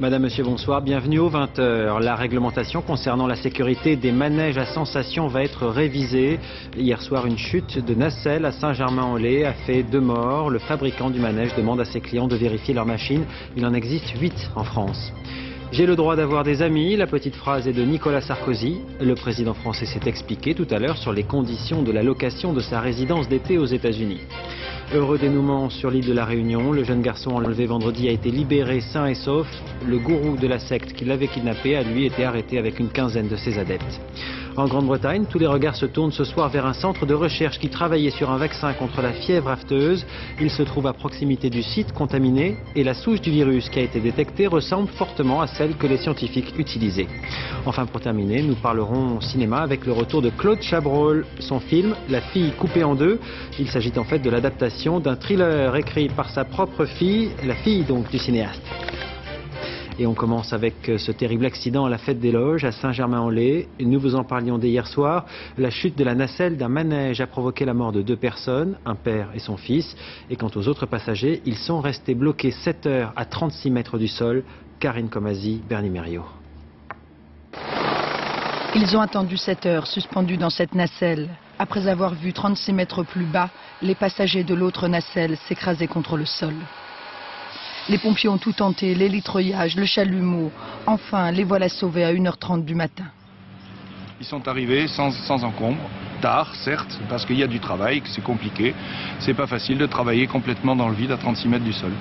Madame, Monsieur, bonsoir. Bienvenue au 20h. La réglementation concernant la sécurité des manèges à sensations va être révisée. Hier soir, une chute de nacelle à Saint-Germain-en-Laye a fait 2 morts. Le fabricant du manège demande à ses clients de vérifier leurs machines. Il en existe 8 en France. J'ai le droit d'avoir des amis, la petite phrase est de Nicolas Sarkozy. Le président français s'est expliqué tout à l'heure sur les conditions de la location de sa résidence d'été aux États-Unis. Heureux dénouement sur l'île de la Réunion, le jeune garçon enlevé vendredi a été libéré sain et sauf. Le gourou de la secte qui l'avait kidnappé a lui été arrêté avec une quinzaine de ses adeptes. En Grande-Bretagne, tous les regards se tournent ce soir vers un centre de recherche qui travaillait sur un vaccin contre la fièvre afteuse. Il se trouve à proximité du site contaminé et la souche du virus qui a été détectée ressemble fortement à celle que les scientifiques utilisaient. Enfin, pour terminer, nous parlerons cinéma avec le retour de Claude Chabrol. Son film, La fille coupée en deux. Il s'agit en fait de l'adaptation d'un thriller écrit par sa propre fille, la fille donc du cinéaste. Et on commence avec ce terrible accident à la fête des Loges à Saint-Germain-en-Laye. Nous vous en parlions dès hier soir. La chute de la nacelle d'un manège a provoqué la mort de 2 personnes, un père et son fils. Et quant aux autres passagers, ils sont restés bloqués 7 heures à 36 mètres du sol. Karine Comasi, Bernie Mériot. Ils ont attendu 7 heures suspendus dans cette nacelle. Après avoir vu 36 mètres plus bas, les passagers de l'autre nacelle s'écraser contre le sol. Les pompiers ont tout tenté, l'élitreillage, le chalumeau. Enfin, les voilà sauvés à 1h30 du matin. Ils sont arrivés sans encombre, tard certes, parce qu'il y a du travail, que c'est compliqué. C'est pas facile de travailler complètement dans le vide à 36 mètres du sol.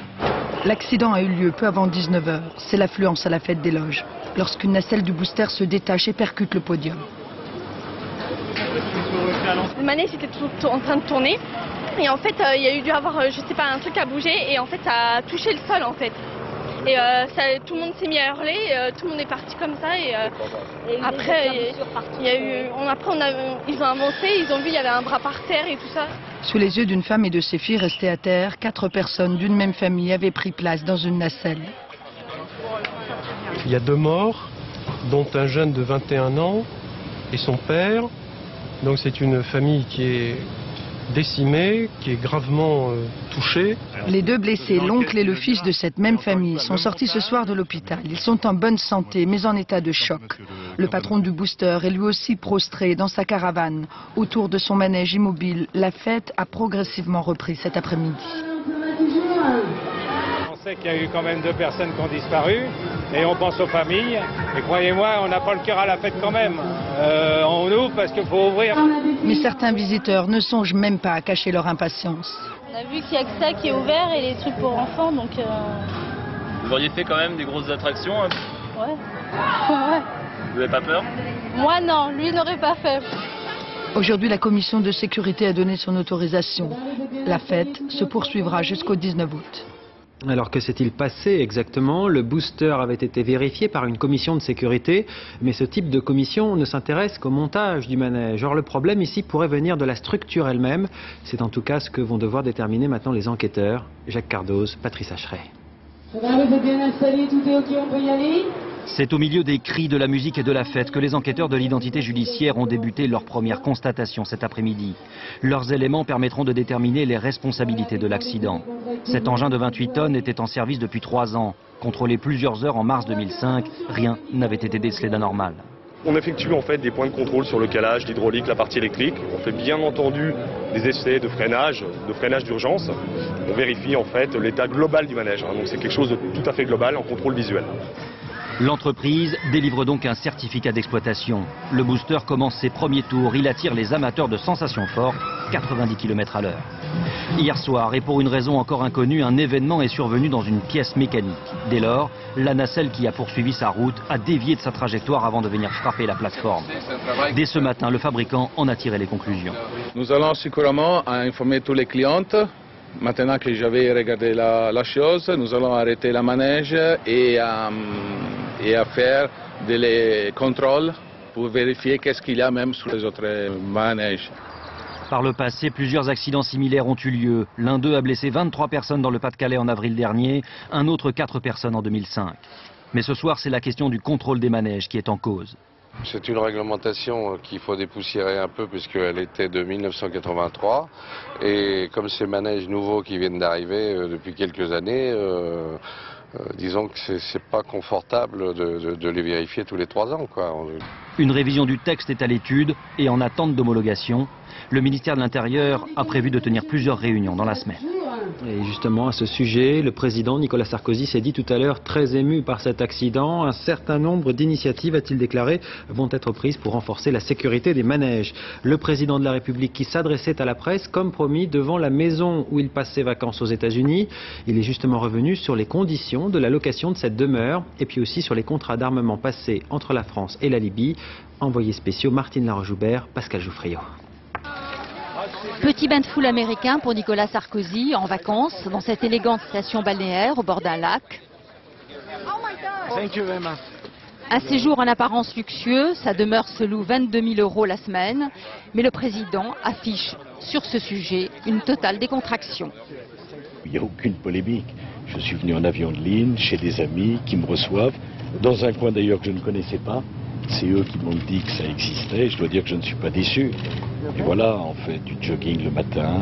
L'accident a eu lieu peu avant 19h. C'est l'affluence à la fête des Loges, lorsqu'une nacelle du booster se détache et percute le podium. Le manège était tout en train de tourner. Et en fait, il y a eu dû avoir, je sais pas, un truc à bouger et en fait, ça a touché le sol en fait. Et tout le monde s'est mis à hurler, tout le monde est parti comme ça et après, ils ont avancé, ils ont vu il y avait un bras par terre et tout ça. Sous les yeux d'une femme et de ses filles restées à terre, 4 personnes d'une même famille avaient pris place dans une nacelle. Il y a 2 morts, dont un jeune de 21 ans et son père. Donc c'est une famille qui est décimée, qui est gravement touchée. Les 2 blessés, l'oncle et le fils de cette même famille, sont sortis ce soir de l'hôpital. Ils sont en bonne santé, mais en état de choc. Le patron du booster est lui aussi prostré dans sa caravane. Autour de son manège immobile, la fête a progressivement repris cet après-midi. On sait qu'il y a eu quand même 2 personnes qui ont disparu et on pense aux familles. Et croyez-moi, on n'a pas le cœur à la fête quand même. On ouvre parce qu'il faut ouvrir. Mais certains visiteurs ne songent même pas à cacher leur impatience. On a vu qu'il n'y a que ça qui est ouvert et les trucs pour enfants, donc... Vous auriez fait quand même des grosses attractions hein. Ouais. Ouais. Vous n'avez pas peur? Moi non, lui n'aurait pas fait. Aujourd'hui, la commission de sécurité a donné son autorisation. La fête se poursuivra jusqu'au 19 août. Alors que s'est-il passé exactement? Le booster avait été vérifié par une commission de sécurité, mais ce type de commission ne s'intéresse qu'au montage du manège. Or le problème ici pourrait venir de la structure elle-même. C'est en tout cas ce que vont devoir déterminer maintenant les enquêteurs. Jacques Cardoz, Patrice Acheret. Vous êtes bien installés, tout est ok, on peut y aller? C'est au milieu des cris, de la musique et de la fête que les enquêteurs de l'identité judiciaire ont débuté leur première constatation cet après-midi. Leurs éléments permettront de déterminer les responsabilités de l'accident. Cet engin de 28 tonnes était en service depuis 3 ans. Contrôlé plusieurs heures en mars 2005, rien n'avait été décelé d'anormal. On effectue en fait des points de contrôle sur le calage, l'hydraulique, la partie électrique. On fait bien entendu des essais de freinage d'urgence. On vérifie en fait l'état global du manège. Donc c'est quelque chose de tout à fait global en contrôle visuel. L'entreprise délivre donc un certificat d'exploitation. Le booster commence ses premiers tours. Il attire les amateurs de sensations fortes, 90 km/h. Hier soir, et pour une raison encore inconnue, un événement est survenu dans une pièce mécanique. Dès lors, la nacelle qui a poursuivi sa route a dévié de sa trajectoire avant de venir frapper la plateforme. Dès ce matin, le fabricant en a tiré les conclusions. Nous allons sûrement informer tous les clients. Maintenant que j'avais regardé la chose, nous allons arrêter la manège et à faire des contrôles pour vérifier qu'est-ce qu'il y a même sur les autres manèges. Par le passé, plusieurs accidents similaires ont eu lieu. L'un d'eux a blessé 23 personnes dans le Pas-de-Calais en avril dernier, un autre 4 personnes en 2005. Mais ce soir, c'est la question du contrôle des manèges qui est en cause. C'est une réglementation qu'il faut dépoussiérer un peu puisqu'elle était de 1983 et comme ces manèges nouveaux qui viennent d'arriver depuis quelques années, disons que c'est pas confortable de les vérifier tous les 3 ans, quoi. Une révision du texte est à l'étude et en attente d'homologation. Le ministère de l'Intérieur a prévu de tenir plusieurs réunions dans la semaine. Et justement, à ce sujet, le président Nicolas Sarkozy s'est dit tout à l'heure très ému par cet accident. Un certain nombre d'initiatives, a-t-il déclaré, vont être prises pour renforcer la sécurité des manèges. Le président de la République qui s'adressait à la presse, comme promis, devant la maison où il passe ses vacances aux États-Unis. Il est justement revenu sur les conditions de la location de cette demeure et puis aussi sur les contrats d'armement passés entre la France et la Libye. Envoyés spéciaux Martine Laroche-Joubert, Pascal Jouffriot. Petit bain de foule américain pour Nicolas Sarkozy en vacances dans cette élégante station balnéaire au bord d'un lac. Un séjour en apparence luxueux, sa demeure se loue 22 000 € la semaine, mais le président affiche sur ce sujet une totale décontraction. Il n'y a aucune polémique. Je suis venu en avion de ligne, chez des amis qui me reçoivent, dans un coin d'ailleurs que je ne connaissais pas. C'est eux qui m'ont dit que ça existait, je dois dire que je ne suis pas déçu. Et voilà, on fait du jogging le matin,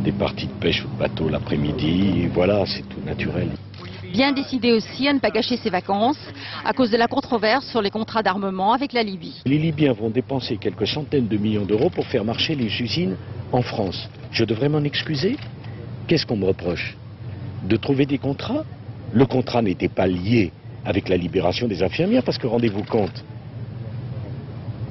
des parties de pêche ou de bateau l'après-midi, et voilà, c'est tout naturel. Bien décidé aussi à ne pas gâcher ses vacances à cause de la controverse sur les contrats d'armement avec la Libye. Les Libyens vont dépenser quelques centaines de millions d'euros pour faire marcher les usines en France. Je devrais m'en excuser? Qu'est-ce qu'on me reproche? De trouver des contrats? Le contrat n'était pas lié avec la libération des infirmières, parce que rendez-vous compte,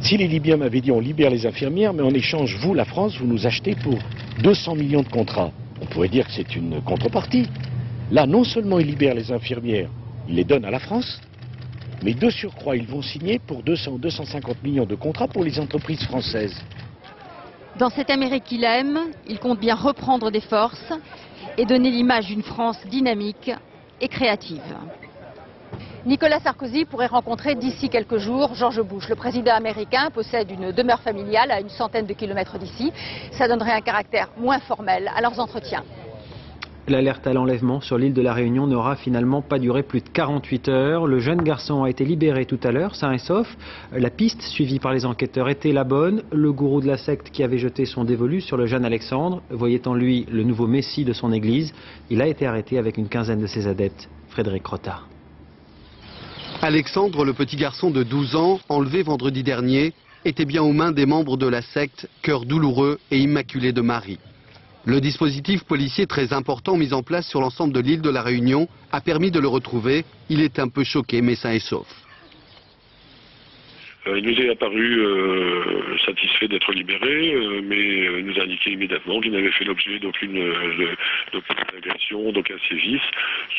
si les Libyens m'avaient dit on libère les infirmières, mais en échange, vous, la France, vous nous achetez pour 200 millions de contrats, on pourrait dire que c'est une contrepartie. Là, non seulement ils libèrent les infirmières, ils les donnent à la France, mais de surcroît, ils vont signer pour 200-250 millions de contrats pour les entreprises françaises. Dans cette Amérique qu'il aime, il compte bien reprendre des forces et donner l'image d'une France dynamique et créative. Nicolas Sarkozy pourrait rencontrer d'ici quelques jours George Bush. Le président américain possède une demeure familiale à une centaine de kilomètres d'ici. Ça donnerait un caractère moins formel à leurs entretiens. L'alerte à l'enlèvement sur l'île de la Réunion n'aura finalement pas duré plus de 48 heures. Le jeune garçon a été libéré tout à l'heure, sain et sauf. La piste suivie par les enquêteurs était la bonne. Le gourou de la secte qui avait jeté son dévolu sur le jeune Alexandre voyait en lui le nouveau messie de son église. Il a été arrêté avec une quinzaine de ses adeptes. Frédéric Rotard. Alexandre, le petit garçon de 12 ans, enlevé vendredi dernier, était bien aux mains des membres de la secte Cœur douloureux et immaculé de Marie. Le dispositif policier très important mis en place sur l'ensemble de l'île de la Réunion a permis de le retrouver. Il est un peu choqué, mais sain et sauf. Il nous est apparu satisfait d'être libéré, mais nous a indiqué immédiatement qu'il n'avait fait l'objet d'aucune agression, d'aucun sévice,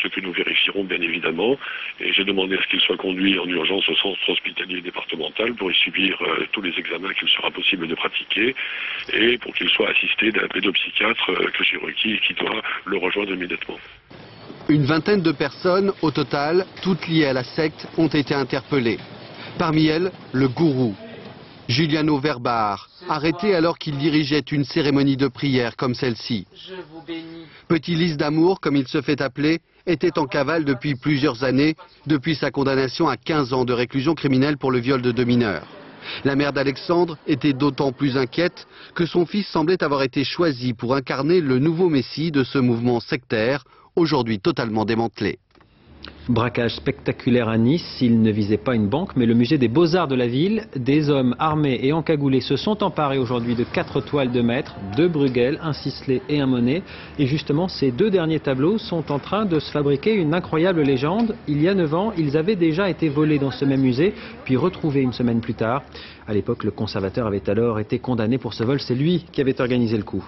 ce que nous vérifierons bien évidemment. Et j'ai demandé à ce qu'il soit conduit en urgence au centre hospitalier départemental pour y subir tous les examens qu'il sera possible de pratiquer et pour qu'il soit assisté d'un pédopsychiatre que j'ai requis et qui doit le rejoindre immédiatement. Une vingtaine de personnes, au total, toutes liées à la secte, ont été interpellées. Parmi elles, le gourou, Giuliano Verbar, arrêté alors qu'il dirigeait une cérémonie de prière comme celle-ci. Petit lys d'amour, comme il se fait appeler, était en cavale depuis plusieurs années, depuis sa condamnation à 15 ans de réclusion criminelle pour le viol de 2 mineurs. La mère d'Alexandre était d'autant plus inquiète que son fils semblait avoir été choisi pour incarner le nouveau messie de ce mouvement sectaire, aujourd'hui totalement démantelé. Braquage spectaculaire à Nice, il ne visait pas une banque mais le musée des Beaux-Arts de la ville. Des hommes armés et encagoulés se sont emparés aujourd'hui de 4 toiles de maître, 2 Bruegel, un Sisley et un Monet. Et justement ces 2 derniers tableaux sont en train de se fabriquer une incroyable légende. Il y a 9 ans, ils avaient déjà été volés dans ce même musée, puis retrouvés une semaine plus tard. À l'époque, le conservateur avait alors été condamné pour ce vol, c'est lui qui avait organisé le coup.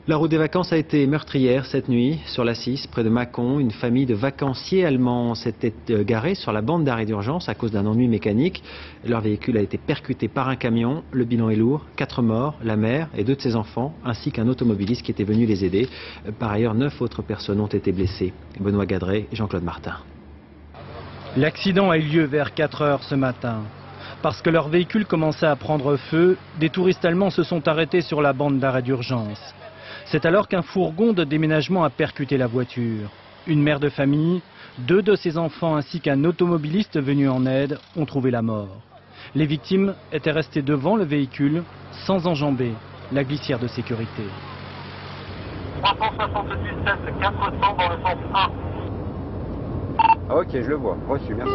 La route des vacances a été meurtrière cette nuit sur la 6, près de Mâcon. Une famille de vacanciers allemands s'était garée sur la bande d'arrêt d'urgence à cause d'un ennui mécanique. Leur véhicule a été percuté par un camion. Le bilan est lourd, 4 morts, la mère et 2 de ses enfants, ainsi qu'un automobiliste qui était venu les aider. Par ailleurs, 9 autres personnes ont été blessées. Benoît Gadret, Jean-Claude Martin. L'accident a eu lieu vers 4 heures ce matin. Parce que leur véhicule commençait à prendre feu, des touristes allemands se sont arrêtés sur la bande d'arrêt d'urgence. C'est alors qu'un fourgon de déménagement a percuté la voiture. Une mère de famille, 2 de ses enfants ainsi qu'un automobiliste venu en aide ont trouvé la mort. Les victimes étaient restées devant le véhicule sans enjamber la glissière de sécurité. 377 400 dans le sens A. Ok, je le vois. Reçu, merci.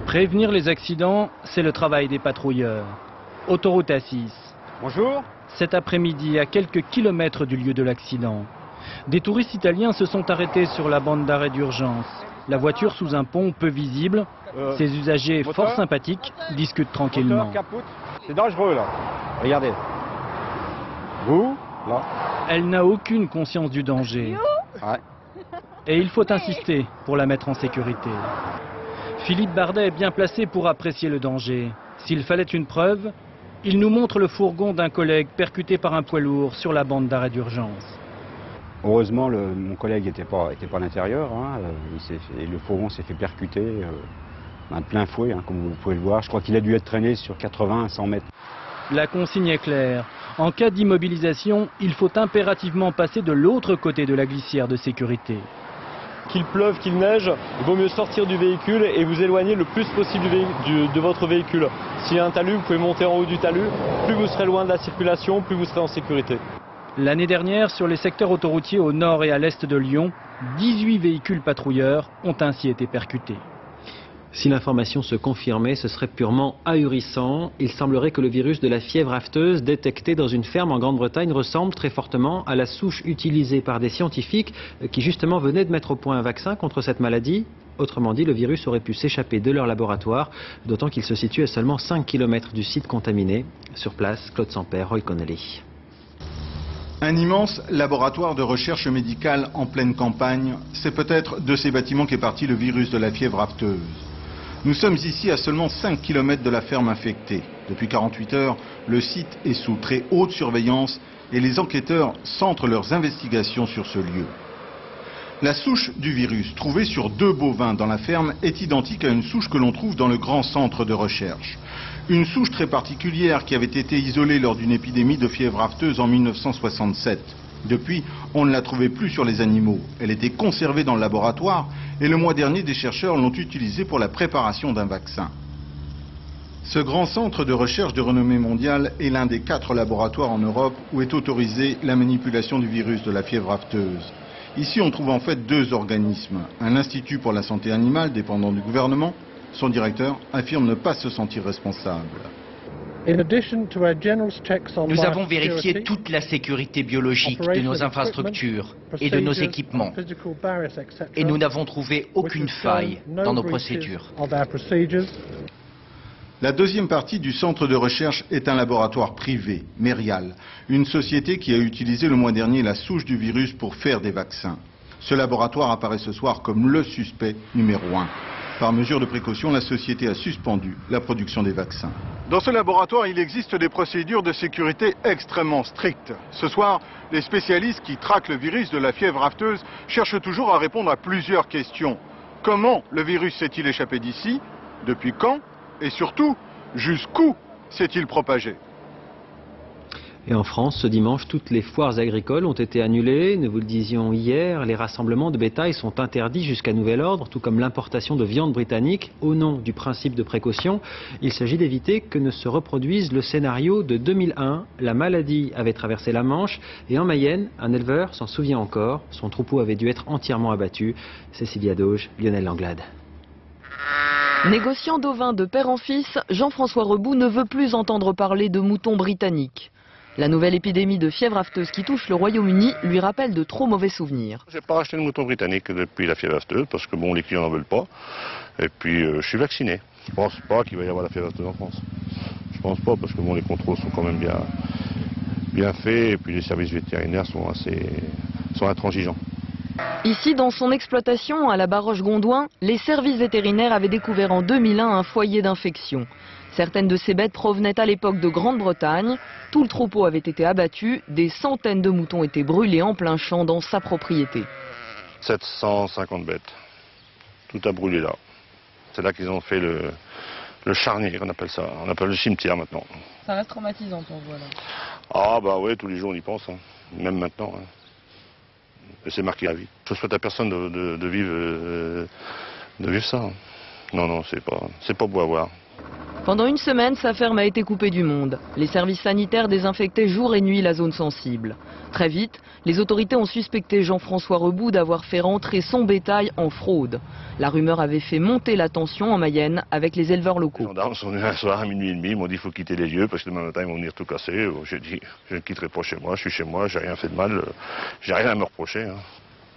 Prévenir les accidents, c'est le travail des patrouilleurs. Autoroute A6. Bonjour. Cet après-midi, à quelques kilomètres du lieu de l'accident, des touristes italiens se sont arrêtés sur la bande d'arrêt d'urgence. La voiture sous un pont peu visible. Ses usagers fort sympathiques discutent tranquillement. C'est dangereux là. Regardez. Vous, là. Elle n'a aucune conscience du danger. Ouais. Et il faut insister pour la mettre en sécurité. Philippe Bardet est bien placé pour apprécier le danger. S'il fallait une preuve, il nous montre le fourgon d'un collègue percuté par un poids lourd sur la bande d'arrêt d'urgence. Heureusement, mon collègue n'était pas à l'intérieur. Hein. Le fourgon s'est fait percuter de plein fouet, hein, comme vous pouvez le voir. Je crois qu'il a dû être traîné sur 80 à 100 mètres. La consigne est claire. En cas d'immobilisation, il faut impérativement passer de l'autre côté de la glissière de sécurité. Qu'il pleuve, qu'il neige, il vaut mieux sortir du véhicule et vous éloigner le plus possible de votre véhicule. S'il y a un talus, vous pouvez monter en haut du talus. Plus vous serez loin de la circulation, plus vous serez en sécurité. L'année dernière, sur les secteurs autoroutiers au nord et à l'est de Lyon, 18 véhicules patrouilleurs ont ainsi été percutés. Si l'information se confirmait, ce serait purement ahurissant. Il semblerait que le virus de la fièvre afteuse détecté dans une ferme en Grande-Bretagne ressemble très fortement à la souche utilisée par des scientifiques qui justement venaient de mettre au point un vaccin contre cette maladie. Autrement dit, le virus aurait pu s'échapper de leur laboratoire, d'autant qu'il se situe à seulement 5 km du site contaminé. Sur place, Claude Samper, Roy Connelly. Un immense laboratoire de recherche médicale en pleine campagne, c'est peut-être de ces bâtiments qu'est parti le virus de la fièvre afteuse. Nous sommes ici à seulement 5 km de la ferme infectée. Depuis 48 heures, le site est sous très haute surveillance et les enquêteurs centrent leurs investigations sur ce lieu. La souche du virus trouvée sur 2 bovins dans la ferme est identique à une souche que l'on trouve dans le grand centre de recherche. Une souche très particulière qui avait été isolée lors d'une épidémie de fièvre afteuse en 1967. Depuis, on ne la trouvait plus sur les animaux. Elle était conservée dans le laboratoire et le mois dernier, des chercheurs l'ont utilisée pour la préparation d'un vaccin. Ce grand centre de recherche de renommée mondiale est l'un des 4 laboratoires en Europe où est autorisée la manipulation du virus de la fièvre afteuse. Ici, on trouve en fait 2 organismes. Un institut pour la santé animale dépendant du gouvernement. Son directeur affirme ne pas se sentir responsable. Nous avons vérifié toute la sécurité biologique de nos infrastructures et de nos équipements. Et nous n'avons trouvé aucune faille dans nos procédures. La deuxième partie du centre de recherche est un laboratoire privé, Merial, une société qui a utilisé le mois dernier la souche du virus pour faire des vaccins. Ce laboratoire apparaît ce soir comme le suspect numéro 1. Par mesure de précaution, la société a suspendu la production des vaccins. Dans ce laboratoire, il existe des procédures de sécurité extrêmement strictes. Ce soir, les spécialistes qui traquent le virus de la fièvre afteuse cherchent toujours à répondre à plusieurs questions. Comment le virus s'est-il échappé d'ici? Depuis quand? Et surtout, jusqu'où s'est-il propagé? Et en France, ce dimanche, toutes les foires agricoles ont été annulées. Nous vous le disions hier, les rassemblements de bétail sont interdits jusqu'à nouvel ordre, tout comme l'importation de viande britannique, au nom du principe de précaution. Il s'agit d'éviter que ne se reproduise le scénario de 2001. La maladie avait traversé la Manche et en Mayenne, un éleveur s'en souvient encore. Son troupeau avait dû être entièrement abattu. Cécilia Dauge, Lionel Langlade. Négociant d'ovins de père en fils, Jean-François Rebout ne veut plus entendre parler de moutons britanniques. La nouvelle épidémie de fièvre afteuse qui touche le Royaume-Uni lui rappelle de trop mauvais souvenirs. Je n'ai pas racheté de mouton britannique depuis la fièvre afteuse parce que bon, les clients n'en veulent pas. Et puis je suis vacciné. Je ne pense pas qu'il va y avoir la fièvre afteuse en France. Je ne pense pas parce que bon, les contrôles sont quand même bien faits et puis les services vétérinaires sont intransigeants. Ici, dans son exploitation à la Baroche-Gondouin, les services vétérinaires avaient découvert en 2001 un foyer d'infection. Certaines de ces bêtes provenaient à l'époque de Grande-Bretagne. Tout le troupeau avait été abattu, des centaines de moutons étaient brûlés en plein champ dans sa propriété. 750 bêtes. Tout a brûlé là. C'est là qu'ils ont fait le charnier, on appelle ça. On appelle le cimetière maintenant. Ça reste traumatisant pour vous alors? Ah bah ouais, tous les jours on y pense, hein. Même maintenant. Hein. Et c'est marqué à vie. Je souhaite à personne de vivre ça. Hein. Non, c'est pas beau à voir. Pendant une semaine, sa ferme a été coupée du monde. Les services sanitaires désinfectaient jour et nuit la zone sensible. Très vite, les autorités ont suspecté Jean-François Rebout d'avoir fait rentrer son bétail en fraude. La rumeur avait fait monter la tension en Mayenne avec les éleveurs locaux. Les gendarmes sont venus un soir à minuit et demi, ils m'ont dit qu'il faut quitter les lieux parce que demain matin ils vont venir tout casser. J'ai dit je ne quitterai pas chez moi, je suis chez moi, j'ai rien fait de mal, j'ai rien à me reprocher.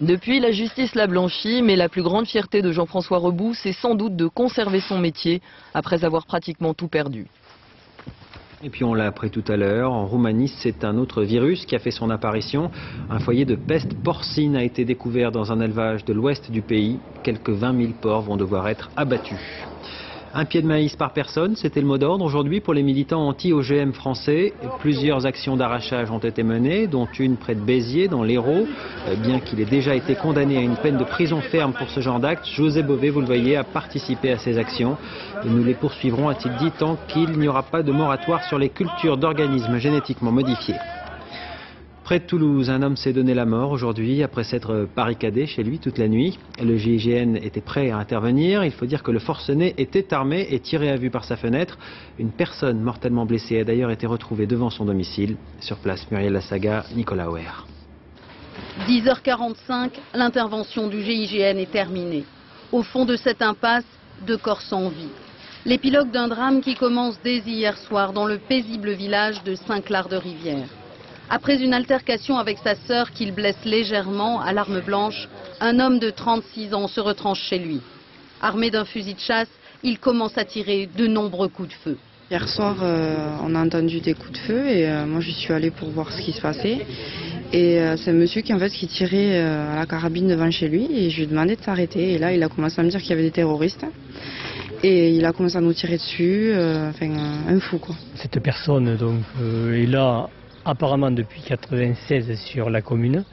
Depuis, la justice l'a blanchi, mais la plus grande fierté de Jean-François Rebout, c'est sans doute de conserver son métier après avoir pratiquement tout perdu. Et puis on l'a appris tout à l'heure, en Roumanie, c'est un autre virus qui a fait son apparition. Un foyer de peste porcine a été découvert dans un élevage de l'ouest du pays. Quelques 20 000 porcs vont devoir être abattus. Un pied de maïs par personne, c'était le mot d'ordre aujourd'hui pour les militants anti-OGM français. Plusieurs actions d'arrachage ont été menées, dont une près de Béziers, dans l'Hérault. Bien qu'il ait déjà été condamné à une peine de prison ferme pour ce genre d'acte, José Bové, vous le voyez, a participé à ces actions. Et nous les poursuivrons, a-t-il dit, tant qu'il n'y aura pas de moratoire sur les cultures d'organismes génétiquement modifiés. Près de Toulouse, un homme s'est donné la mort aujourd'hui après s'être barricadé chez lui toute la nuit. Le GIGN était prêt à intervenir. Il faut dire que le forcené était armé et tiré à vue par sa fenêtre. Une personne mortellement blessée a d'ailleurs été retrouvée devant son domicile. Sur place, Muriel Lassaga, Nicolas Auer. 10h45, l'intervention du GIGN est terminée. Au fond de cette impasse, 2 corps sans vie. L'épilogue d'un drame qui commence dès hier soir dans le paisible village de Saint-Clar-de-Rivière. Après une altercation avec sa sœur qu'il blesse légèrement à l'arme blanche, un homme de 36 ans se retranche chez lui. Armé d'un fusil de chasse, il commence à tirer de nombreux coups de feu. Hier soir, on a entendu des coups de feu et moi je suis allée pour voir ce qui se passait. Et c'est un monsieur qui tirait à la carabine devant chez lui et je lui ai demandé de s'arrêter. Et là, il a commencé à me dire qu'il y avait des terroristes. Et il a commencé à nous tirer dessus, un fou quoi. Cette personne donc, est là apparemment depuis 1996 sur la commune,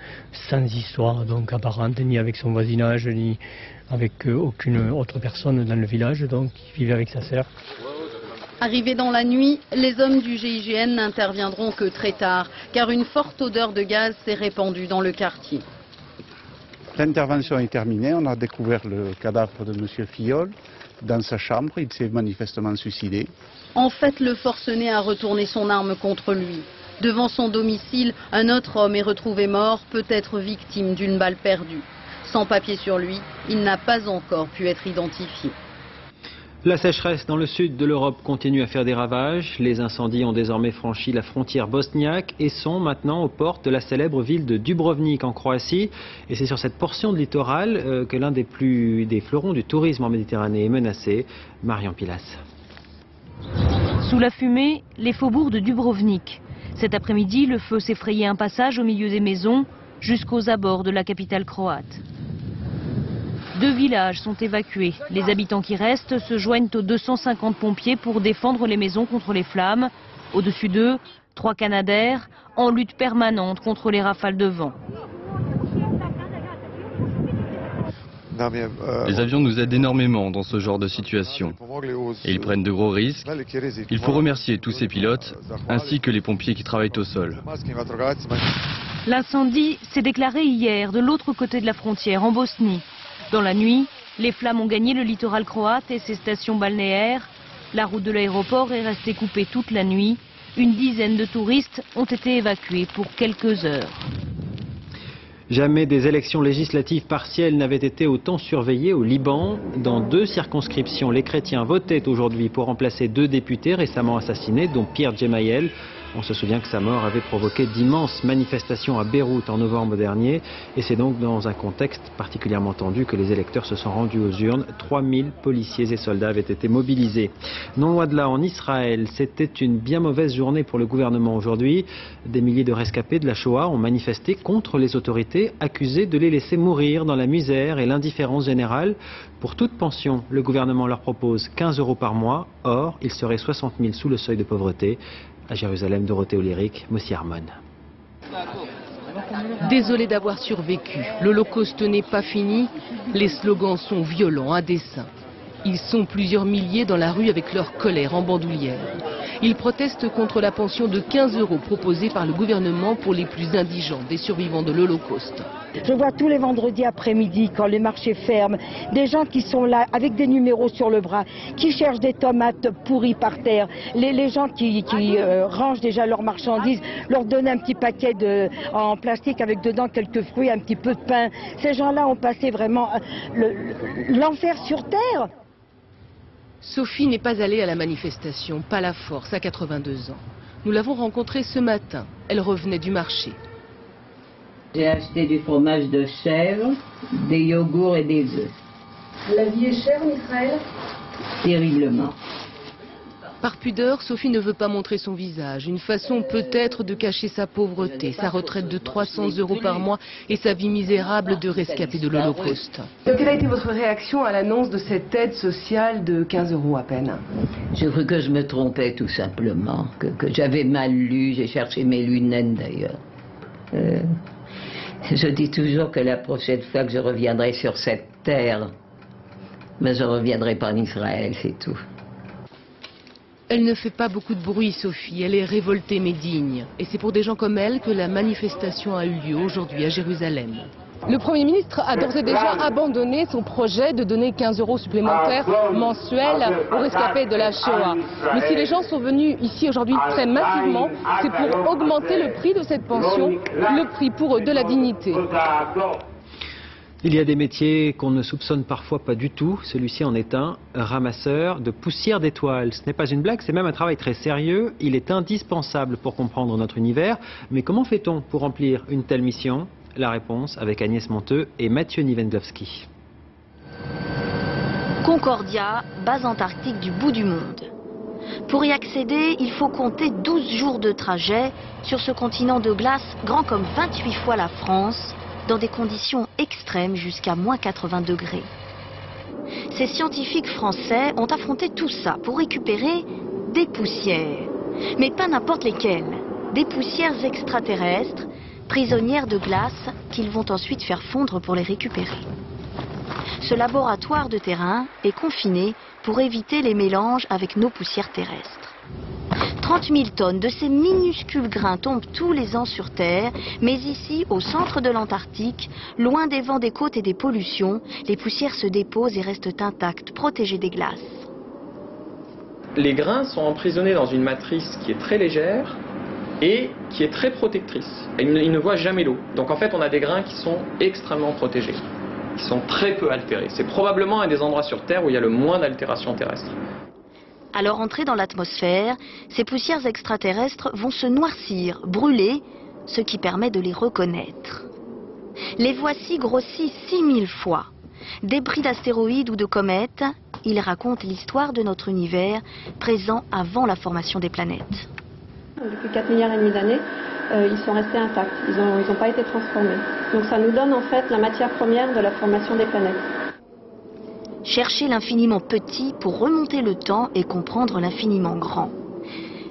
sans histoire donc apparente, ni avec son voisinage, ni avec aucune autre personne dans le village, donc il vivait avec sa sœur. Arrivés dans la nuit, les hommes du GIGN n'interviendront que très tard, car une forte odeur de gaz s'est répandue dans le quartier. L'intervention est terminée, on a découvert le cadavre de M. Fillol dans sa chambre, il s'est manifestement suicidé. En fait, le forcené a retourné son arme contre lui. Devant son domicile, un autre homme est retrouvé mort, peut-être victime d'une balle perdue. Sans papier sur lui, il n'a pas encore pu être identifié. La sécheresse dans le sud de l'Europe continue à faire des ravages. Les incendies ont désormais franchi la frontière bosniaque et sont maintenant aux portes de la célèbre ville de Dubrovnik en Croatie. Et c'est sur cette portion de littoral que l'un des fleurons du tourisme en Méditerranée est menacé. Marion Pilas. Sous la fumée, les faubourgs de Dubrovnik. Cet après-midi, le feu s'est frayé un passage au milieu des maisons jusqu'aux abords de la capitale croate. 2 villages sont évacués. Les habitants qui restent se joignent aux 250 pompiers pour défendre les maisons contre les flammes. Au-dessus d'eux, 3 Canadaires en lutte permanente contre les rafales de vent. Les avions nous aident énormément dans ce genre de situation. Et ils prennent de gros risques. Il faut remercier tous ces pilotes, ainsi que les pompiers qui travaillent au sol. L'incendie s'est déclaré hier de l'autre côté de la frontière, en Bosnie. Dans la nuit, les flammes ont gagné le littoral croate et ses stations balnéaires. La route de l'aéroport est restée coupée toute la nuit. Une dizaine de touristes ont été évacués pour quelques heures. Jamais des élections législatives partielles n'avaient été autant surveillées au Liban. Dans 2 circonscriptions, les chrétiens votaient aujourd'hui pour remplacer 2 députés récemment assassinés, dont Pierre Gemayel. On se souvient que sa mort avait provoqué d'immenses manifestations à Beyrouth en novembre dernier. Et c'est donc dans un contexte particulièrement tendu que les électeurs se sont rendus aux urnes. 3000 policiers et soldats avaient été mobilisés. Non loin de là, en Israël, c'était une bien mauvaise journée pour le gouvernement aujourd'hui. Des milliers de rescapés de la Shoah ont manifesté contre les autorités accusées de les laisser mourir dans la misère et l'indifférence générale. Pour toute pension, le gouvernement leur propose 15 € par mois. Or, ils seraient 60 000 sous le seuil de pauvreté. À Jérusalem, Dorothée Olyric, Mossi Harmon. Désolé d'avoir survécu, l'Holocauste n'est pas fini, les slogans sont violents à dessein. Ils sont plusieurs milliers dans la rue avec leur colère en bandoulière. Ils protestent contre la pension de 15 € proposée par le gouvernement pour les plus indigents des survivants de l'Holocauste. Je vois tous les vendredis après-midi, quand les marchés ferment, des gens qui sont là avec des numéros sur le bras, qui cherchent des tomates pourries par terre. Les gens qui rangent déjà leurs marchandises, leur donnent un petit paquet en plastique avec dedans quelques fruits, un petit peu de pain. Ces gens-là ont passé vraiment l'enfer sur terre. Sophie n'est pas allée à la manifestation, pas la force, à 82 ans. Nous l'avons rencontrée ce matin. Elle revenait du marché. J'ai acheté du fromage de chèvre, des yogourts et des œufs. La vie est chère en Israël? Terriblement. Par pudeur, Sophie ne veut pas montrer son visage. Une façon peut-être de cacher sa pauvreté, sa retraite de 300 € par mois et sa vie misérable de rescapée de l'Holocauste. Quelle a été votre réaction à l'annonce de cette aide sociale de 15 € à peine? J'ai cru que je me trompais tout simplement, que j'avais mal lu, j'ai cherché mes lunettes d'ailleurs. Je dis toujours que la prochaine fois que je reviendrai sur cette terre, mais je reviendrai pas en Israël, c'est tout. Elle ne fait pas beaucoup de bruit, Sophie. Elle est révoltée mais digne. Et c'est pour des gens comme elle que la manifestation a eu lieu aujourd'hui à Jérusalem. Le Premier ministre a d'ores et déjà abandonné son projet de donner 15 € supplémentaires mensuels aux rescapés de la Shoah. Mais si les gens sont venus ici aujourd'hui très massivement, c'est pour augmenter le prix de cette pension, le prix pour eux de la dignité. Il y a des métiers qu'on ne soupçonne parfois pas du tout. Celui-ci en est un, ramasseur de poussière d'étoiles. Ce n'est pas une blague, c'est même un travail très sérieux. Il est indispensable pour comprendre notre univers. Mais comment fait-on pour remplir une telle mission? La réponse avec Agnès Monteux et Mathieu Nivendowski. Concordia, base antarctique du bout du monde. Pour y accéder, il faut compter 12 jours de trajet sur ce continent de glace grand comme 28 fois la France, dans des conditions extrêmes jusqu'à moins 80 degrés. Ces scientifiques français ont affronté tout ça pour récupérer des poussières. Mais pas n'importe lesquelles. Des poussières extraterrestres, prisonnières de glace, qu'ils vont ensuite faire fondre pour les récupérer. Ce laboratoire de terrain est confiné pour éviter les mélanges avec nos poussières terrestres. 30 000 tonnes de ces minuscules grains tombent tous les ans sur Terre, mais ici, au centre de l'Antarctique, loin des vents des côtes et des pollutions, les poussières se déposent et restent intactes, protégées des glaces. Les grains sont emprisonnés dans une matrice qui est très légère et qui est très protectrice. Ils ne voient jamais l'eau. Donc en fait, on a des grains qui sont extrêmement protégés, qui sont très peu altérés. C'est probablement un des endroits sur Terre où il y a le moins d'altération terrestre. À leur entrée dans l'atmosphère, ces poussières extraterrestres vont se noircir, brûler, ce qui permet de les reconnaître. Les voici grossis 6000 fois. Débris d'astéroïdes ou de comètes, ils racontent l'histoire de notre univers, présent avant la formation des planètes. Depuis 4,5 milliards d'années, ils sont restés intacts, ils n'ont pas été transformés. Donc ça nous donne en fait la matière première de la formation des planètes. Chercher l'infiniment petit pour remonter le temps et comprendre l'infiniment grand.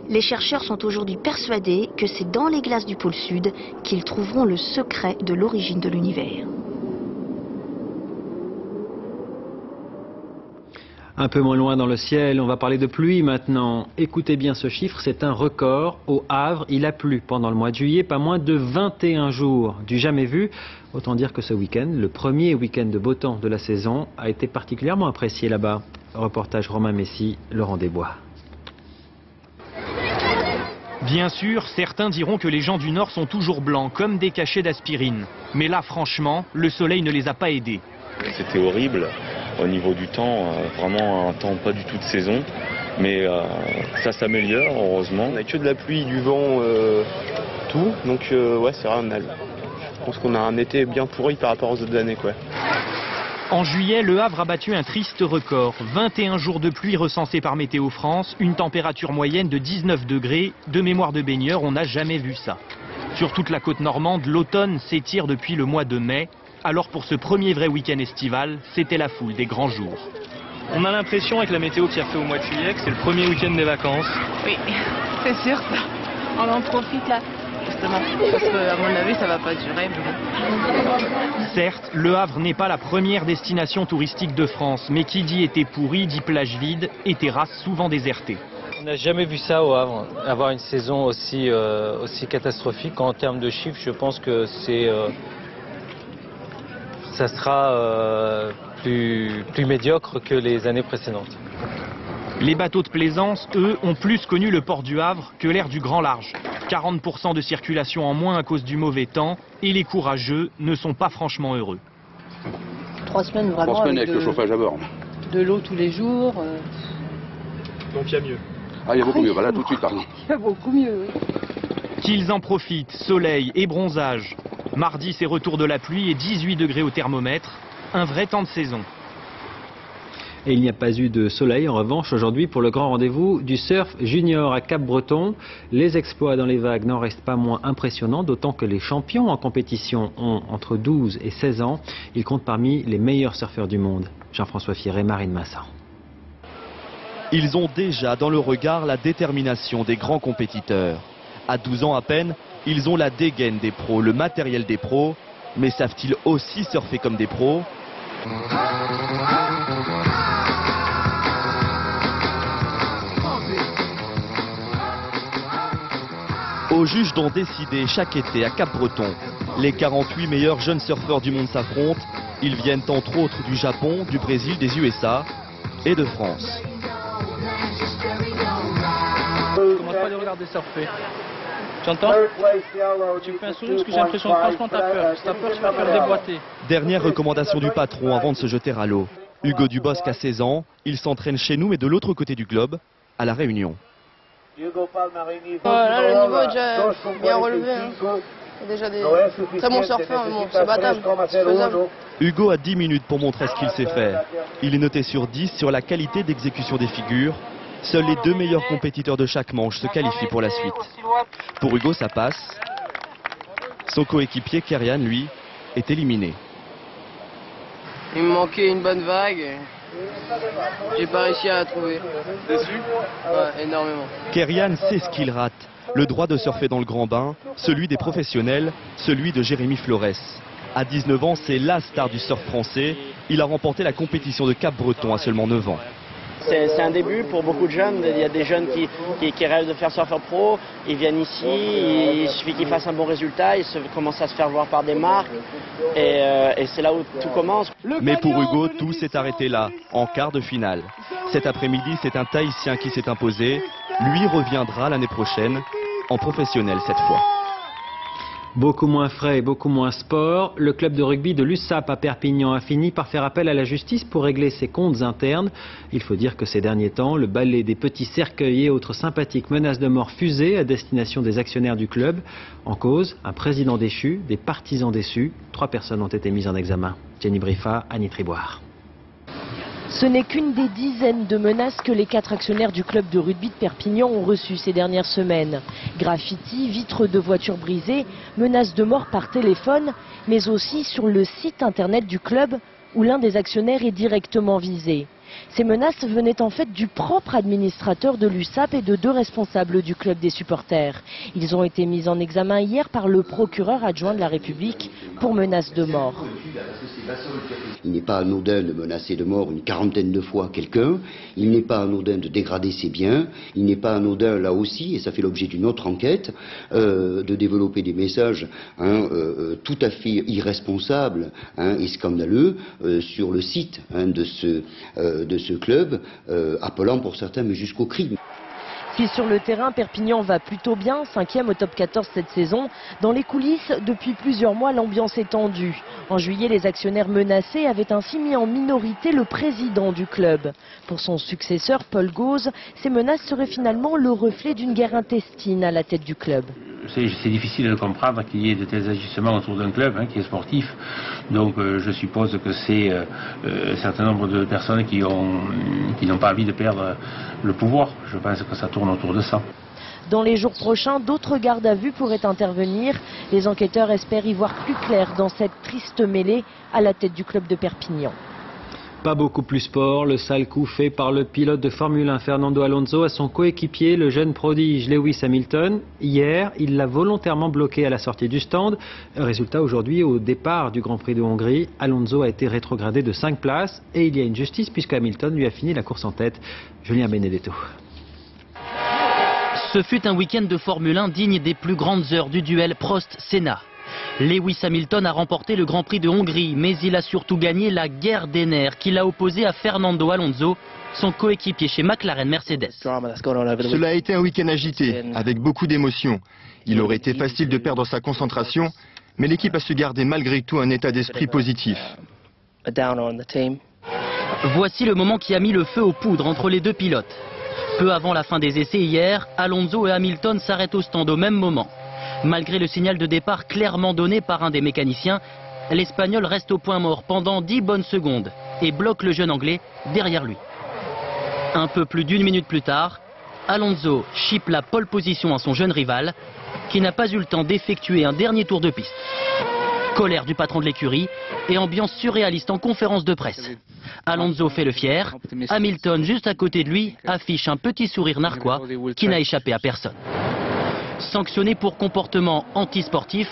Les chercheurs sont aujourd'hui persuadés que c'est dans les glaces du pôle Sud qu'ils trouveront le secret de l'origine de l'univers. Un peu moins loin dans le ciel, on va parler de pluie maintenant. Écoutez bien ce chiffre, c'est un record. Au Havre, il a plu pendant le mois de juillet, pas moins de 21 jours. Du jamais vu. Autant dire que ce week-end, le premier week-end de beau temps de la saison, a été particulièrement apprécié là-bas. Reportage Romain Messi, Laurent Desbois. Bien sûr, certains diront que les gens du Nord sont toujours blancs, comme des cachets d'aspirine. Mais là, franchement, le soleil ne les a pas aidés. C'était horrible au niveau du temps, vraiment un temps pas du tout de saison, mais ça s'améliore heureusement. On n'a que de la pluie, du vent, tout, donc ouais c'est vrai, je pense qu'on a un été bien pourri par rapport aux autres années quoi. En juillet, Le Havre a battu un triste record. 21 jours de pluie recensés par Météo France, une température moyenne de 19 degrés. De mémoire de baigneur, on n'a jamais vu ça. Sur toute la côte normande, l'automne s'étire depuis le mois de mai. Alors pour ce premier vrai week-end estival, c'était la foule des grands jours. On a l'impression avec la météo qui a fait au mois de juillet que c'est le premier week-end des vacances. Oui, c'est sûr ça. On en profite là, justement. Parce qu'à mon avis, ça va pas durer. Mais bon. Certes, Le Havre n'est pas la première destination touristique de France. Mais qui dit été pourri, dit plage vide et terrasses souvent désertées. On n'a jamais vu ça au Havre, avoir une saison aussi catastrophique. En termes de chiffres, je pense que ça sera plus médiocre que les années précédentes. Les bateaux de plaisance, eux, ont plus connu le port du Havre que l'air du grand large. 40% de circulation en moins à cause du mauvais temps et les courageux ne sont pas franchement heureux. 3 semaines vraiment 3 semaines avec le chauffage à bord. De l'eau tous les jours. Donc il y a mieux. Ah, il y a beaucoup mieux, voilà tout de suite par contre. Il y a beaucoup mieux, oui. Qu'ils en profitent, soleil et bronzage. Mardi, c'est retour de la pluie et 18 degrés au thermomètre. Un vrai temps de saison. Et il n'y a pas eu de soleil en revanche aujourd'hui pour le grand rendez-vous du surf junior à Cap-Breton. Les exploits dans les vagues n'en restent pas moins impressionnants, d'autant que les champions en compétition ont entre 12 et 16 ans. Ils comptent parmi les meilleurs surfeurs du monde. Jean-François Fierret, Marine Massin. Ils ont déjà dans le regard la détermination des grands compétiteurs. À 12 ans à peine, ils ont la dégaine des pros, le matériel des pros. Mais savent-ils aussi surfer comme des pros ? Aux juges d'en décider chaque été à Cap-Breton. Les 48 meilleurs jeunes surfeurs du monde s'affrontent. Ils viennent entre autres du Japon, du Brésil, des USA et de France. Je commence pas à les regarder surfer. Tu entends? Tu me fais un sourire parce que j'ai l'impression que franchement t'as peur. Si t'as peur, tu vas faire déboîter. Dernière recommandation du patron avant de se jeter à l'eau. Hugo Dubosc a 16 ans. Il s'entraîne chez nous mais de l'autre côté du globe, à La Réunion. Là, le niveau est déjà bien relevé. Hein. Il y a déjà des très bons surfeurs, mais bon, c'est battable, c'est faisable. Hugo a 10 minutes pour montrer ce qu'il sait faire. Il est noté sur 10 sur la qualité d'exécution des figures. Seuls les 2 meilleurs compétiteurs de chaque manche se qualifient pour la suite. Pour Hugo, ça passe. Son coéquipier, Kerian, lui, est éliminé. Il me manquait une bonne vague. J'ai pas réussi à la trouver. Déçu? Ouais, énormément. Kerian sait ce qu'il rate. Le droit de surfer dans le grand bain, celui des professionnels, celui de Jérémy Flores. À 19 ans, c'est la star du surf français. Il a remporté la compétition de Cap-Breton à seulement 9 ans. C'est un début pour beaucoup de jeunes. Il y a des jeunes qui rêvent de faire surfeur pro. Ils viennent ici, il suffit qu'ils fassent un bon résultat, ils commencent à se faire voir par des marques. Et c'est là où tout commence. Mais pour Hugo, tout s'est arrêté là, en quart de finale. Cet après-midi, c'est un Tahitien qui s'est imposé. Lui reviendra l'année prochaine, en professionnel cette fois. Beaucoup moins frais et beaucoup moins sport, le club de rugby de l'USAP à Perpignan a fini par faire appel à la justice pour régler ses comptes internes. Il faut dire que ces derniers temps, le balai des petits cercueils et autres sympathiques menaces de mort fusées à destination des actionnaires du club. En cause, un président déchu, des partisans déçus. 3 personnes ont été mises en examen. Jenny Briffa, Annie Triboire. Ce n'est qu'une des dizaines de menaces que les 4 actionnaires du club de rugby de Perpignan ont reçues ces dernières semaines. Graffitis, vitres de voitures brisées, menaces de mort par téléphone, mais aussi sur le site internet du club où l'un des actionnaires est directement visé. Ces menaces venaient en fait du propre administrateur de l'USAP et de 2 responsables du club des supporters. Ils ont été mis en examen hier par le procureur adjoint de la République pour menaces de mort. Il n'est pas anodin de menacer de mort une 40aine de fois quelqu'un, il n'est pas anodin de dégrader ses biens, il n'est pas anodin là aussi, et ça fait l'objet d'une autre enquête, de développer des messages tout à fait irresponsables et scandaleux sur le site de ce club, appelant pour certains mais jusqu'au crime. Puis sur le terrain, Perpignan va plutôt bien, 5e au top 14 cette saison. Dans les coulisses, depuis plusieurs mois, l'ambiance est tendue. En juillet, les actionnaires menacés avaient ainsi mis en minorité le président du club. Pour son successeur, Paul Gauze, ces menaces seraient finalement le reflet d'une guerre intestine à la tête du club. C'est difficile de comprendre qu'il y ait de tels agissements autour d'un club qui est sportif. Donc je suppose que c'est un certain nombre de personnes qui n'ont pas envie de perdre le pouvoir. Je pense que ça tourne autour de ça. Dans les jours prochains, d'autres gardes à vue pourraient intervenir. Les enquêteurs espèrent y voir plus clair dans cette triste mêlée à la tête du club de Perpignan. Pas beaucoup plus sport, le sale coup fait par le pilote de Formule 1 Fernando Alonso à son coéquipier, le jeune prodige Lewis Hamilton. Hier, il l'a volontairement bloqué à la sortie du stand. Résultat, aujourd'hui, au départ du Grand Prix de Hongrie, Alonso a été rétrogradé de 5 places et il y a une justice puisque Hamilton lui a fini la course en tête. Julien Benedetto. Ce fut un week-end de Formule 1 digne des plus grandes heures du duel Prost-Senna. Lewis Hamilton a remporté le Grand Prix de Hongrie, mais il a surtout gagné la guerre des nerfs qui l'a opposé à Fernando Alonso, son coéquipier chez McLaren Mercedes. Cela a été un week-end agité, avec beaucoup d'émotions. Il aurait été facile de perdre sa concentration, mais l'équipe a su garder malgré tout un état d'esprit positif. Voici le moment qui a mis le feu aux poudres entre les deux pilotes. Peu avant la fin des essais hier, Alonso et Hamilton s'arrêtent au stand au même moment. Malgré le signal de départ clairement donné par un des mécaniciens, l'Espagnol reste au point mort pendant 10 bonnes secondes et bloque le jeune Anglais derrière lui. Un peu plus d'une minute plus tard, Alonso chipe la pole position à son jeune rival, qui n'a pas eu le temps d'effectuer un dernier tour de piste. Colère du patron de l'écurie et ambiance surréaliste en conférence de presse. Alonso fait le fier, Hamilton juste à côté de lui affiche un petit sourire narquois qui n'a échappé à personne. Sanctionné pour comportement antisportif,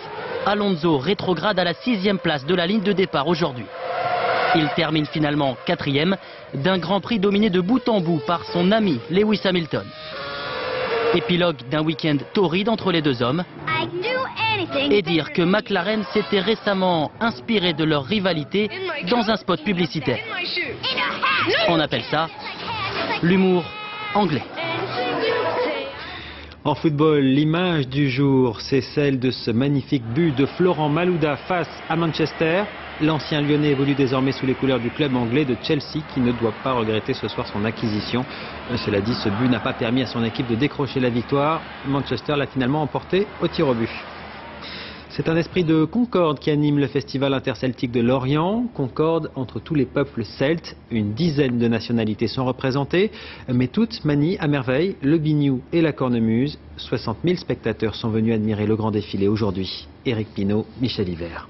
Alonso rétrograde à la 6e place de la ligne de départ aujourd'hui. Il termine finalement 4e d'un Grand Prix dominé de bout en bout par son ami Lewis Hamilton. Épilogue d'un week-end torride entre les deux hommes. Et dire que McLaren s'était récemment inspiré de leur rivalité dans un spot publicitaire. On appelle ça l'humour anglais. En football, l'image du jour, c'est celle de ce magnifique but de Florent Malouda face à Manchester. L'ancien Lyonnais évolue désormais sous les couleurs du club anglais de Chelsea qui ne doit pas regretter ce soir son acquisition. Cela dit, ce but n'a pas permis à son équipe de décrocher la victoire. Manchester l'a finalement emporté au tir au but. C'est un esprit de concorde qui anime le festival interceltique de Lorient. Concorde entre tous les peuples celtes. Une dizaine de nationalités sont représentées, mais toutes manient à merveille le biniou et la cornemuse. 60 000 spectateurs sont venus admirer le grand défilé aujourd'hui. Éric Pinault, Michel Hiver.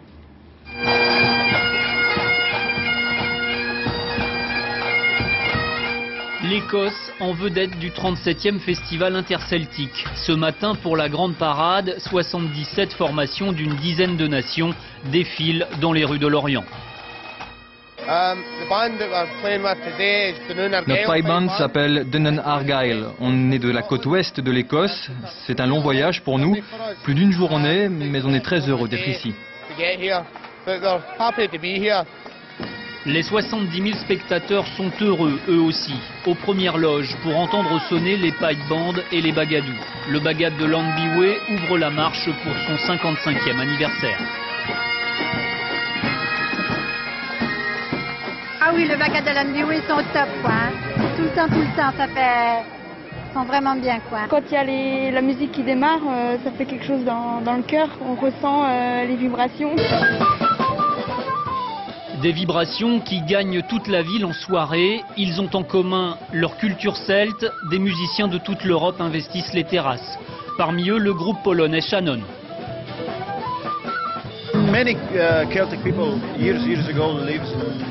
L'Écosse en vedette du 37e festival interceltique. Ce matin, pour la grande parade, 77 formations d'une dizaine de nations défilent dans les rues de Lorient. Notre pipe band s'appelle Dunan Argyle. On est de la côte ouest de l'Écosse. C'est un long voyage pour nous. Plus d'une journée, mais on est très heureux d'être ici. Les 70 000 spectateurs sont heureux, eux aussi, aux premières loges, pour entendre sonner les pipe bands et les bagadous. Le bagad de Llanbiwé ouvre la marche pour son 55e anniversaire. Ah oui, le bagad de Llanbiwé sont au top, quoi. Tout le temps, ça fait... Ils sont vraiment bien, quoi. Quand il y a la musique qui démarre, ça fait quelque chose dans le cœur, on ressent les vibrations. Des vibrations qui gagnent toute la ville en soirée. Ils ont en commun leur culture celte. Des musiciens de toute l'Europe investissent les terrasses. Parmi eux, le groupe polonais Shannon.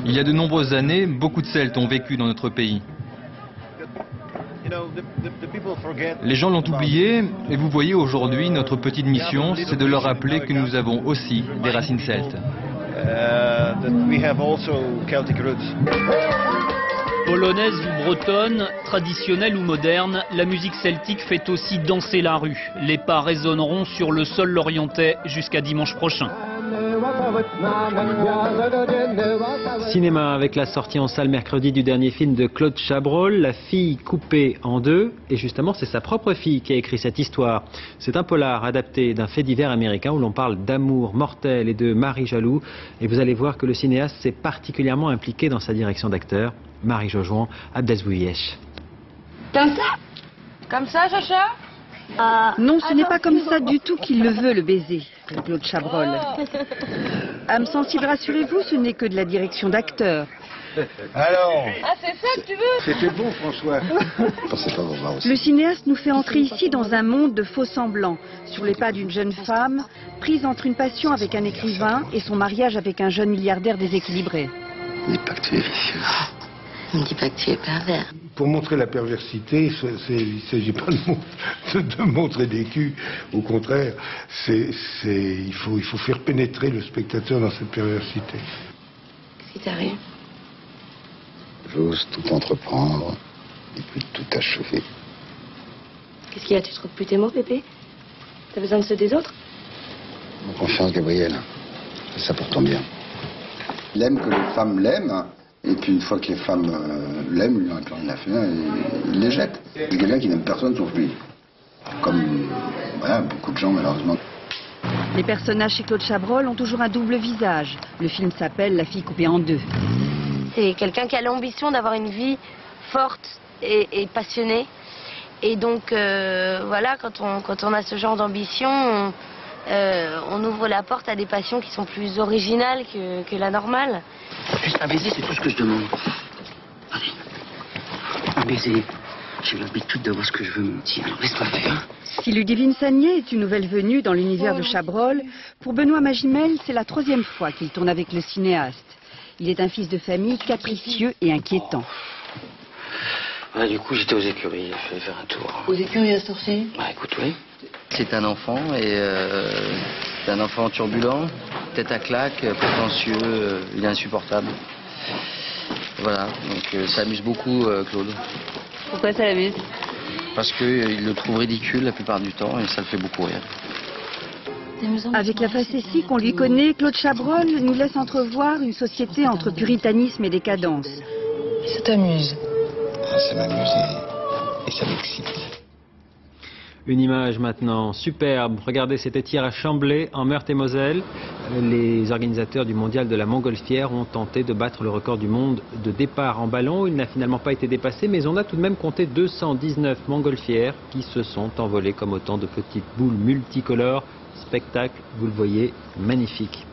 Il y a de nombreuses années, beaucoup de Celtes ont vécu dans notre pays. Les gens l'ont oublié, et vous voyez aujourd'hui, notre petite mission, c'est de leur rappeler que nous avons aussi des racines celtes. Polonaise ou bretonne, traditionnelle ou moderne, la musique celtique fait aussi danser la rue. Les pas résonneront sur le sol lorientais jusqu'à dimanche prochain. Cinéma avec la sortie en salle mercredi du dernier film de Claude Chabrol, La fille coupée en deux. Et justement, c'est sa propre fille qui a écrit cette histoire. C'est un polar adapté d'un fait divers américain où l'on parle d'amour mortel et de mari jaloux. Et vous allez voir que le cinéaste s'est particulièrement impliqué dans sa direction d'acteur. Marie Jojoin, Abdelzbouyesh. Comme ça? Comme ça, Chacha? Non, ce n'est pas comme ça du tout qu'il le veut, le baiser, Claude Chabrol. Âme sensible, rassurez-vous, ce n'est que de la direction d'acteur. Alors? Ah, c'est ça que tu veux? C'était bon, François. Le cinéaste nous fait entrer ici dans un monde de faux semblants, sur les pas d'une jeune femme, prise entre une passion avec un écrivain et son mariage avec un jeune milliardaire déséquilibré. Ne dis pas que tu es vicieux. Ne dis pas que tu es pervers. Pour montrer la perversité, il ne s'agit pas de montrer des culs. Au contraire, il faut faire pénétrer le spectateur dans cette perversité. Qu'est-ce qui t'arrive? J'ose tout entreprendre et puis tout achever. Qu'est-ce qu'il y a? Tu trouves plus tes mots, Pépé? T'as besoin de ceux des autres? Confiance, Gabriel. C'est ça pour ton bien. Il aime que les femmes l'aiment, et puis une fois que les femmes l'aiment, lui, quand il a fait, il les jette. C'est quelqu'un qui n'aime personne sauf lui. Comme voilà, beaucoup de gens, malheureusement. Les personnages chez Claude Chabrol ont toujours un double visage. Le film s'appelle La fille coupée en deux. C'est quelqu'un qui a l'ambition d'avoir une vie forte et passionnée. Et donc, voilà, quand on a ce genre d'ambition, on ouvre la porte à des passions qui sont plus originales que la normale. Juste un baiser, c'est tout ce que je demande. Allez, un baiser. J'ai l'habitude d'avoir ce que je veux me dire, alors laisse-moi faire. Si Ludivine Sagnier est une nouvelle venue dans l'univers de Chabrol, pour Benoît Magimel, c'est la 3e fois qu'il tourne avec le cinéaste. Il est un fils de famille capricieux et inquiétant. Ouais, du coup, j'étais aux écuries, je vais faire un tour. Aux écuries à ce tour-ci? Bah écoute, oui. C'est un enfant et c'est un enfant turbulent, tête à claque, prétentieux, il est insupportable. Voilà, donc ça amuse beaucoup Claude. Pourquoi ça l'amuse? Parce qu'il le trouve ridicule la plupart du temps et ça le fait beaucoup rire. Avec la facétie qu'on lui connaît, Claude Chabrol nous laisse entrevoir une société entre puritanisme et décadence. Ça t'amuse? Ça m'amuse et ça m'excite. Une image maintenant superbe. Regardez, c'était hier à Chamblay, en Meurthe-et-Moselle. Les organisateurs du mondial de la montgolfière ont tenté de battre le record du monde de départ en ballon. Il n'a finalement pas été dépassé, mais on a tout de même compté 219 montgolfières qui se sont envolées comme autant de petites boules multicolores. Spectacle, vous le voyez, magnifique.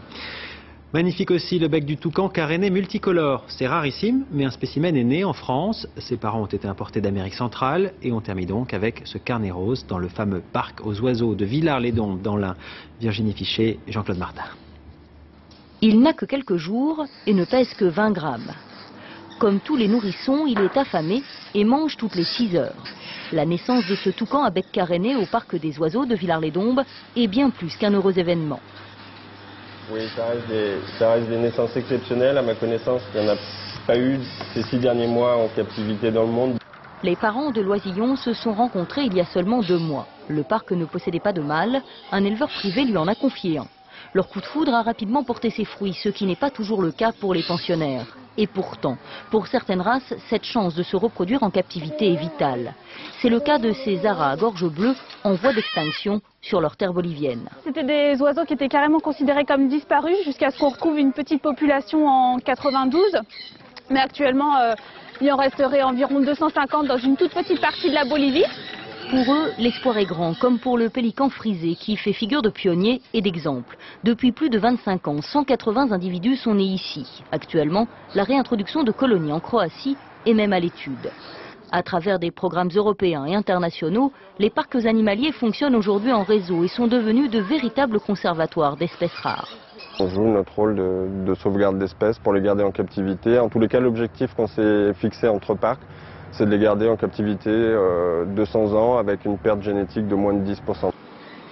Magnifique aussi le bec du toucan caréné multicolore. C'est rarissime, mais un spécimen est né en France. Ses parents ont été importés d'Amérique centrale et on termine donc avec ce carnet rose dans le fameux parc aux oiseaux de Villars-les-Dombes dans l'Ain. Virginie Fichet, Jean-Claude Martin. Il n'a que quelques jours et ne pèse que 20 grammes. Comme tous les nourrissons, il est affamé et mange toutes les 6 heures. La naissance de ce toucan à bec caréné au parc des oiseaux de Villars-les-Dombes est bien plus qu'un heureux événement. Oui, ça reste des naissances exceptionnelles. À ma connaissance, il n'y en a pas eu ces 6 derniers mois en captivité dans le monde. Les parents de l'oisillon se sont rencontrés il y a seulement 2 mois. Le parc ne possédait pas de mâle, un éleveur privé lui en a confié un. Leur coup de foudre a rapidement porté ses fruits, ce qui n'est pas toujours le cas pour les pensionnaires. Et pourtant, pour certaines races, cette chance de se reproduire en captivité est vitale. C'est le cas de ces aras à gorge bleue en voie d'extinction sur leur terre bolivienne. C'était des oiseaux qui étaient carrément considérés comme disparus jusqu'à ce qu'on retrouve une petite population en 92. Mais actuellement, il en resterait environ 250 dans une toute petite partie de la Bolivie. Pour eux, l'espoir est grand, comme pour le pélican frisé qui fait figure de pionnier et d'exemple. Depuis plus de 25 ans, 180 individus sont nés ici. Actuellement, la réintroduction de colonies en Croatie est même à l'étude. À travers des programmes européens et internationaux, les parcs animaliers fonctionnent aujourd'hui en réseau et sont devenus de véritables conservatoires d'espèces rares. On joue notre rôle de sauvegarde d'espèces pour les garder en captivité. En tous les cas, l'objectif qu'on s'est fixé entre parcs, c'est de les garder en captivité 200 ans avec une perte génétique de moins de 10%.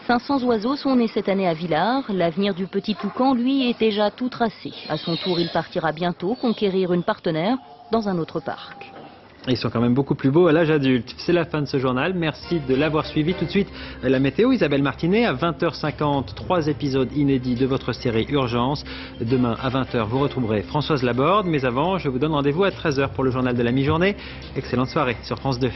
500 oiseaux sont nés cette année à Villars. L'avenir du petit toucan, lui, est déjà tout tracé. À son tour, il partira bientôt conquérir une partenaire dans un autre parc. Ils sont quand même beaucoup plus beaux à l'âge adulte. C'est la fin de ce journal. Merci de l'avoir suivi. Tout de suite, la météo. Isabelle Martinet, à 20h50, 3 épisodes inédits de votre série Urgence. Demain, à 20h, vous retrouverez Françoise Laborde. Mais avant, je vous donne rendez-vous à 13h pour le journal de la mi-journée. Excellente soirée sur France 2.